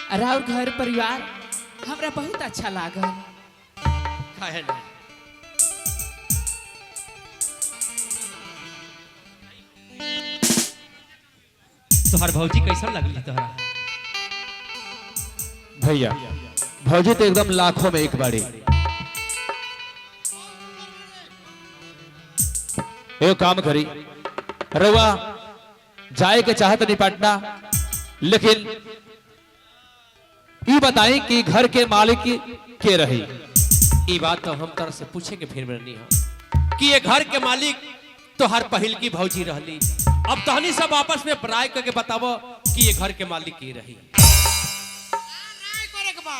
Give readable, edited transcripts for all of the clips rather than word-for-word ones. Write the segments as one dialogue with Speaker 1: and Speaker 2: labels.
Speaker 1: और घर परिवार हमरा बहुत अच्छा लागल।
Speaker 2: काहे ना तोहर भौजी कैसा लगली तोहरा?
Speaker 3: भैया भौजी तो एकदम लाखों में एक बाड़ी। एक काम करी रउआ जाए के चाहत नहीं पटना, लेकिन ये बताई कि घर के मालिक के रही।
Speaker 2: ये बात तो हम तरह से पूछेंगे फिर बनी कि ये घर के मालिक तो हर पहल की भौजी रहली। अब तहनी सब आपस में राय करके बतावो कि ये घर के मालिक की रही।
Speaker 4: राय करे के बा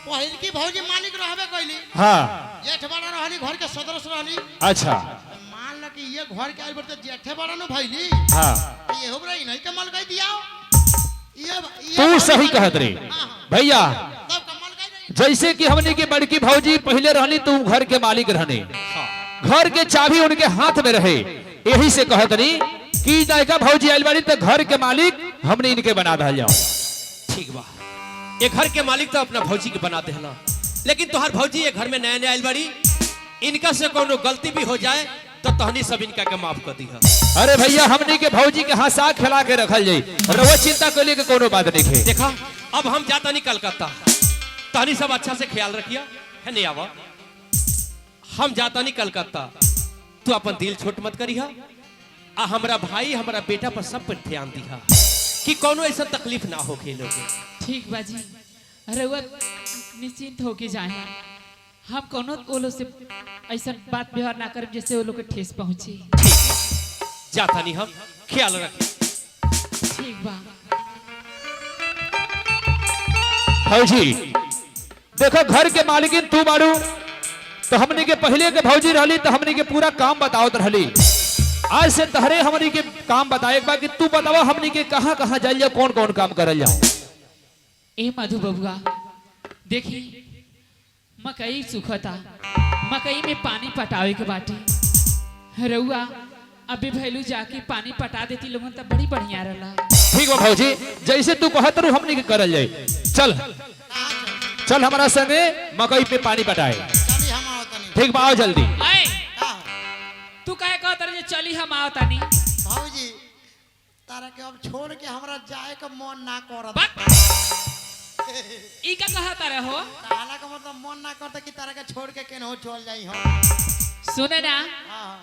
Speaker 4: पहिल की भौजी मालिक रहबे कइली।
Speaker 3: हाँ
Speaker 4: जेठ बड़ा रहली, घर के सदस्य रहली।
Speaker 3: अच्छा
Speaker 4: मान ल कि ये घर के आइल बरते जेठे बड़ा न भइली।
Speaker 3: हाँ
Speaker 4: ये हो रही नहीं कमल गई दियाओ।
Speaker 3: तू सही कहत रे भैया।
Speaker 4: तब कमल गई रही।
Speaker 3: जैसे कि हमने की बड़की भौजी पहले रहनी, तू घर के मालिक रहने, घर के चाबी उनके हाथ में रहे। यही से कहत नहीं कि जायका भौजी आइल बाड़ी तो घर के मालिक हमने इनके बना दल जाओ।
Speaker 2: ठीक बा, ये घर के मालिक तो अपना भौजी के बना देला, लेकिन तोहर भौजी ये घर में नया नया आइल बाड़ी। इनका से कोनो गलती भी हो जाए तो तहनी सब इनका के माफ कर दी।
Speaker 3: अरे भैया हमने के भौजी के हंसा खिला के रखल जाई, रउआ चिंता कर लिए के कोनो बात नहीं है।
Speaker 2: देखा अब हम जाता नहीं कलकत्ता, तहनी सब अच्छा से ख्याल रखिया है नहीं आवा। हम जाता नहीं कलकत्ता, तू अपन दिल छोट मत करिहा। आ हमरा भाई हमरा बेटा पर सब पर ध्यान दिहा कि कोनो ऐसा तकलीफ ना हो खेलों के।
Speaker 1: ठीक बाजी, रउआ निश्चिंत होके जाए। हम कोनो ओलो से ऐसा बात व्यवहार ना करब जैसे वो लोग के ठेस पहुंचे।
Speaker 2: जाता नहीं, हम ख्याल रखें।
Speaker 1: ठीक बा
Speaker 3: भौजी देखो घर के मालिकिन तू बाड़ू, तो हमने के पहले के भौजी रहली तो हमने के पूरा काम बतावत रहली। आज से तहरे हमने के काम बताए एक बार कि तू बतावा हमने के कहां कहां जाइल जाओ, कौन कौन काम करल जाओ।
Speaker 1: ए मधु बबुआ देखी, मकई सुखता, मकई में पानी पटावे के बाटे। रउआ अभी भैलू जाके पानी पटा देती लोगन तब बड़ी बढ़िया रहला।
Speaker 3: ठीक बा भौजी, जैसे तू कहत रू हमने के करल जाए। चल चल हमारा संगे मकई पे पानी पटाए।
Speaker 4: चली हम आओ तनी।
Speaker 3: ठीक बा आओ जल्दी।
Speaker 1: आए
Speaker 4: का
Speaker 1: तू काहे कहत रहे चली हम आवतानी?
Speaker 4: भौजी तारा के अब छोड़ के हमरा जाए का मन ना करत।
Speaker 1: ई का कहत रहे हो?
Speaker 4: ताला का मतलब मन ना करता कि तारा के छोड़ के केनहो चल जाई हम।
Speaker 1: सुने ना,
Speaker 4: हां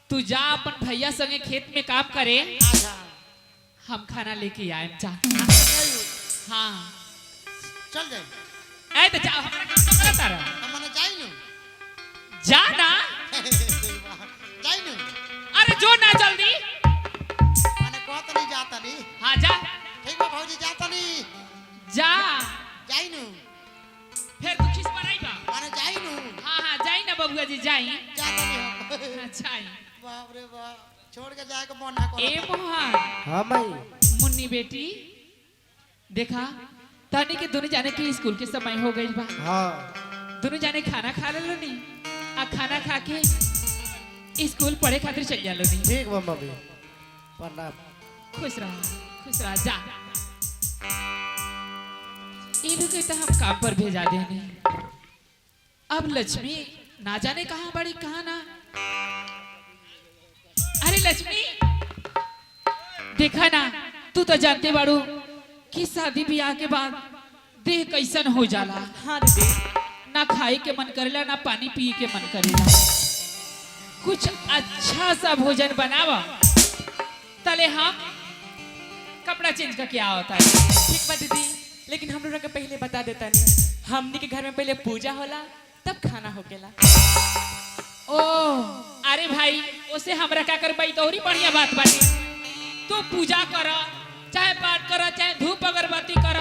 Speaker 1: तू जा अपन भैया संगे खेत में काम करे,
Speaker 4: अच्छा
Speaker 1: हम खाना लेके आएम। जा हाँ
Speaker 4: चल जाई।
Speaker 1: ऐ तो जा, हमरा काम तो करता रह।
Speaker 4: त मने जाई नु।
Speaker 1: जा ना,
Speaker 4: जाई नु।
Speaker 1: अरे जो ना जल्दी।
Speaker 4: मने कहत नहीं जाता नहीं।
Speaker 1: हाँ जा
Speaker 4: ठीक बा भौजी जाता नहीं।
Speaker 1: जा,
Speaker 4: जाई नु।
Speaker 1: फिर तू किस पर आई बा?
Speaker 4: मने जाई नु।
Speaker 1: हाँ हाँ जाई ना बबुआ जी जाई।
Speaker 4: जाता नहीं हम।
Speaker 1: अच्छा
Speaker 4: बाप रे बाप, छोड़ के जाए का मन ना करत।
Speaker 1: ए मोहन,
Speaker 3: हां भाई
Speaker 1: मुन्नी बेटी देखा, तानी के दोनों जाने के स्कूल के समय हो गई बा।
Speaker 3: हां
Speaker 1: दोनों जाने खाना खा लेलो नी, आ खाना खा के स्कूल पढ़े खातिर चल जालो नी।
Speaker 3: ठीक बा मम्मी प्रणाम।
Speaker 1: खुश रह जा। इन्हों के तो हम काम पर भेजा देने। अब लक्ष्मी ना जाने कहाँ बड़ी कहाँ ना। अरे लक्ष्मी देखा ना, तू तो जानते बाड़ू कि शादी ब्याह के बाद देह कैसन हो जाला। हाँ दीदी, ना खाए के मन करेला ना पानी पिए के मन करेला। कुछ अच्छा सा भोजन बनावा तले हम कपड़ा चेंज करके क्या होता है।
Speaker 5: ठीक बा दीदी, लेकिन हम लोग के पहले बता देता नहीं, हमनी के घर में पहले पूजा होला तब खाना होकेला।
Speaker 1: ओ अरे भाई, उसे हमरा क्या कर पाई तो और ही बढ़िया बात बाटे। तू पूजा कर, चाहे पाठ कर, चाहे धूप अगरबत्ती कर,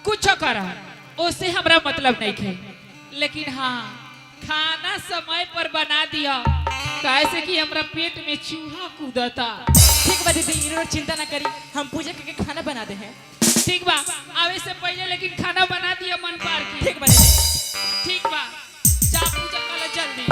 Speaker 1: कुछ कर, उससे हमरा मतलब नहीं है। लेकिन हाँ खाना समय पर बना दिया, कैसे कि हमरा पेट में चूहा कूदता।
Speaker 5: ठीक बा दीदी, इन्हों चिंता ना करी, हम पूजा करके खाना बना दे हैं।
Speaker 1: ठीक बा, आवे से पहले लेकिन खाना बना दिया मन पार की।
Speaker 5: ठीक बा दीदी।
Speaker 1: ठीक बा, जा पूजा कर ले जल्दी।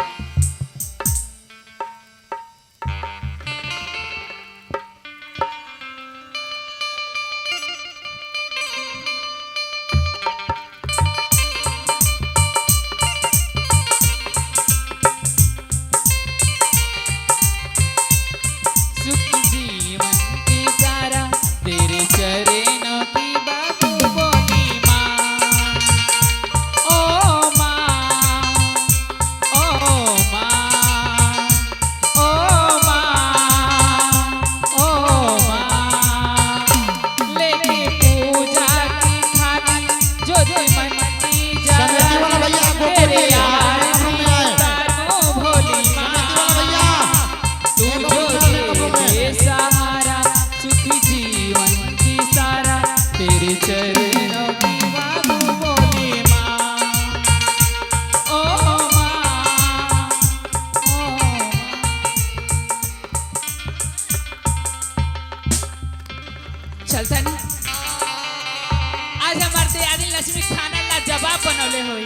Speaker 1: लक्ष्मी खाना लाजवाब बनौले होई।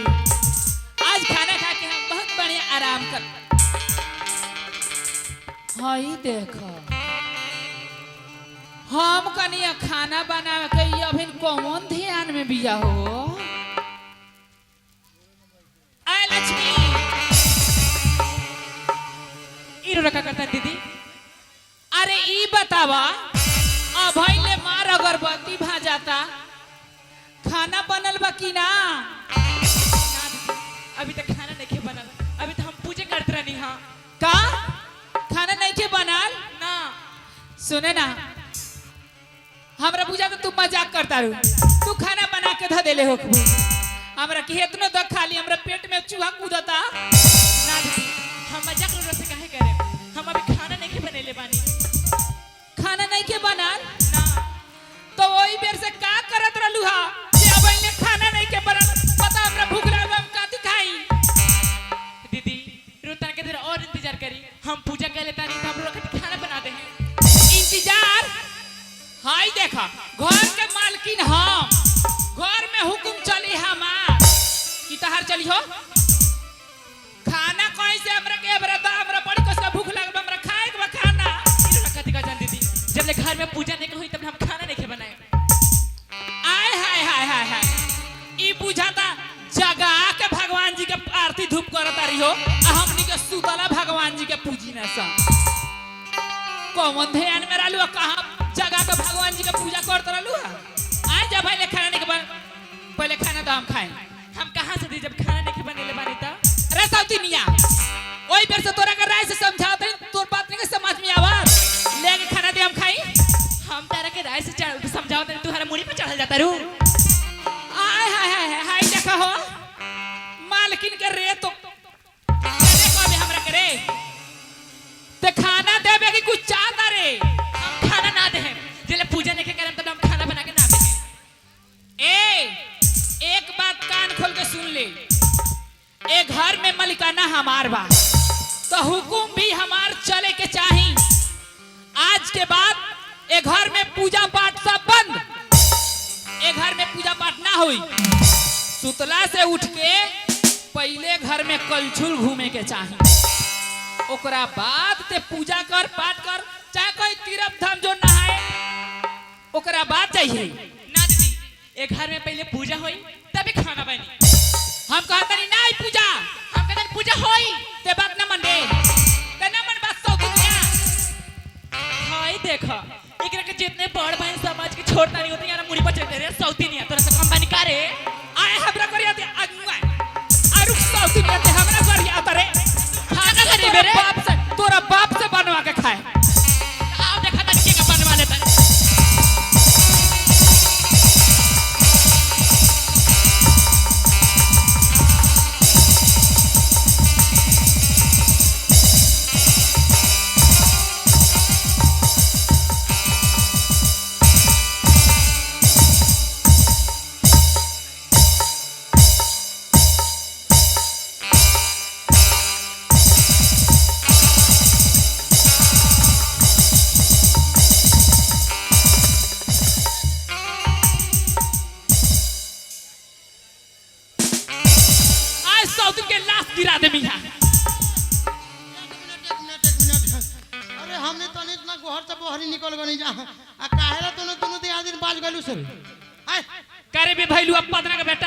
Speaker 1: आज खाना खा के हम बहुत बढ़िया आराम कर। हई देखो हम कनिया खाना बना के ये अभी कौन ध्यान में बिया हो। आय लक्ष्मी
Speaker 5: इरो रखा करता दीदी।
Speaker 1: अरे ई बतावा अभई ले मार अगरबत्ती भा जाता खाना बनल बा कि ना?
Speaker 5: ना दीदी अभी तक खाना नहीं बनल, अभी तो हम पूजा करते रहनी। हाँ
Speaker 1: का खाना नहीं के बनल
Speaker 5: ना
Speaker 1: सुने ना हमरा बुझा तो तू मजाक करता रू। तू खाना बना के ध देले हो हमरा कि इतनो द खाली हमरा पेट में चूहा कूदता।
Speaker 5: ना दीदी हम मजाक लोग से काहे करे, हम अभी खाना नहीं बनेले बानी।
Speaker 1: खाना नहीं के बनल
Speaker 5: ना
Speaker 1: तो वही बेर से का करत रहलू हा कि अब इने खाना नहीं के बनल पता हमरा भूख लागल हम काती खाई।
Speaker 5: दीदी रोता के देर और इंतजार करी, हम पूजा कर लेता नहीं तो हम लोग खाना बना दे हैं।
Speaker 1: इंतजार हाय देखा घर के मालकिन हम, घर में हुकुम चली हमार कि तहार चली हो। खाना कैसे हमरा के हमरा बड़ी कस भूख लागल हमरा खाए के बा खाना।
Speaker 5: कथी का जान दीदी जब ले घर में पूजा नहीं हुई तब हम खाना नहीं बनाए।
Speaker 1: आय हाय हाय हाय हाय ई बुझाता जगा के भगवान जी के आरती धूप करत रही हो आ हमनी के सुतला भगवान जी के पूजी ना सा। कौन ध्यान में रहलू कहां जगा के भगवान जी के पूजा करत रहलू। आय जब पहले खाना नहीं के पहले खाना तो हम खाए।
Speaker 5: हम कहां से दी जब खाना नहीं बनेले बानी त।
Speaker 1: अरे सौतीनिया ओई बेर से तोरा के राय से समझावत रही तोर बात नहीं के समझ में आवत लेके खाना दे हम खाई।
Speaker 5: हम तारा के राय से समझाओ तू हमारा मुड़ी पे चढ़ल जाता रू।
Speaker 1: आय हाय हाय हाय देखा हो मालकिन के रे तो करे कबे हमरा के रे ते खाना देबे कि कुछ चाहता रे।
Speaker 5: हम खाना ना दे जेले पूजा नहीं करम तब हम खाना बना के ना दे।
Speaker 1: ए एक बात कान खोल के सुन ले ए घर में मलिकाना हमार बा तो हुकुम भी हमार चले के चाही। आज के बाद ए घर में पूजा पाठ सब बंद। ए घर में पूजा पाठ ना हुई। सुतला से उठ के पहले घर में कलछुल घूमे के चाही ओकरा बाद ते पूजा कर पाठ कर चाहे कोई तीर्थ धाम जो नहाए ओकरा बाद चाहिए।
Speaker 5: ना दीदी एक घर में पहले पूजा होई तभी खाना बनी।
Speaker 1: हम कहता नहीं नहीं पूजा
Speaker 5: हम कहते पूजा होई
Speaker 1: ते बात न मन दे ते न मन बात सौ दुनिया।
Speaker 5: हाय देखा एकरा के जितने बड़ बहन समाज के छोड़ता नहीं होते यार मुड़ी पर चढ़ते रे सौती नहीं तोरा से कम बनी का रे।
Speaker 1: आए हमरा करिया ते अगुआ आरु सौ दुनिया ते हमरा करिया तरे
Speaker 5: खाना करे मेरे
Speaker 1: तोरा बाप से बनवा के खाए।
Speaker 5: आओ देखा तरीके का बनवा लेता है।
Speaker 1: गिरा दे मिया।
Speaker 4: एक मिनट अरे हमने तो नहीं इतना घर से बाहर निकल गनी जा आ काहेला तूने दोनों दिन बाज गलू सर।
Speaker 1: करे भी भैलू अब पतना के बेटा